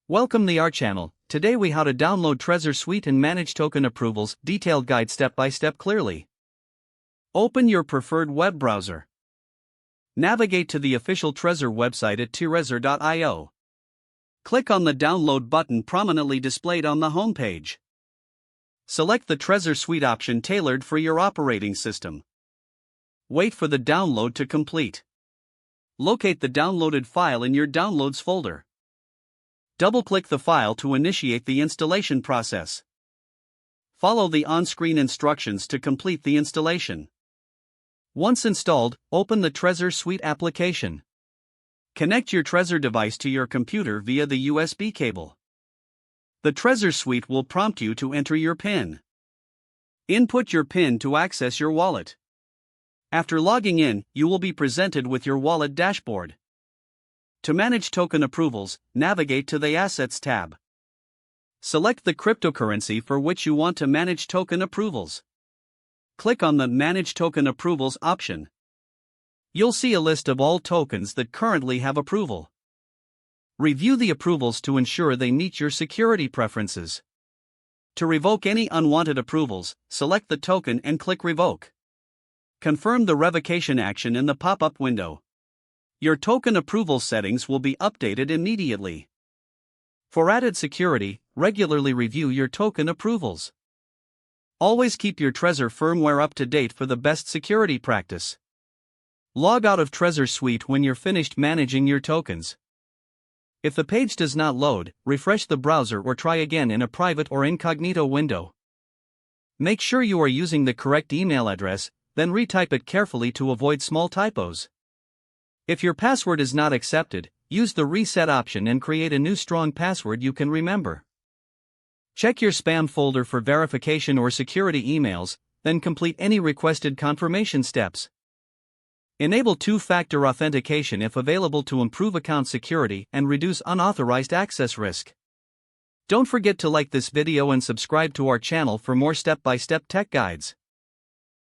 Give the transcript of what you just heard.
Welcome to our channel. Today we how to download Trezor Suite and manage token approvals, detailed guide step by step clearly. Open your preferred web browser. Navigate to the official Trezor website at trezor.io. Click on the download button prominently displayed on the home page. Select the Trezor Suite option tailored for your operating system. Wait for the download to complete. Locate the downloaded file in your Downloads folder. Double-click the file to initiate the installation process. Follow the on-screen instructions to complete the installation. Once installed, open the Trezor Suite application. Connect your Trezor device to your computer via the USB cable. The Trezor Suite will prompt you to enter your PIN. Input your PIN to access your wallet. After logging in, you will be presented with your wallet dashboard. To manage token approvals, navigate to the Assets tab. Select the cryptocurrency for which you want to manage token approvals. Click on the Manage Token Approvals option. You'll see a list of all tokens that currently have approval. Review the approvals to ensure they meet your security preferences. To revoke any unwanted approvals, select the token and click Revoke. Confirm the revocation action in the pop-up window. Your token approval settings will be updated immediately. For added security, regularly review your token approvals. Always keep your Trezor firmware up to date for the best security practice. Log out of Trezor Suite when you're finished managing your tokens. If the page does not load, refresh the browser or try again in a private or incognito window. Make sure you are using the correct email address, then retype it carefully to avoid small typos. If your password is not accepted, use the reset option and create a new strong password you can remember. Check your spam folder for verification or security emails, then complete any requested confirmation steps. Enable two-factor authentication if available to improve account security and reduce unauthorized access risk. Don't forget to like this video and subscribe to our channel for more step-by-step tech guides.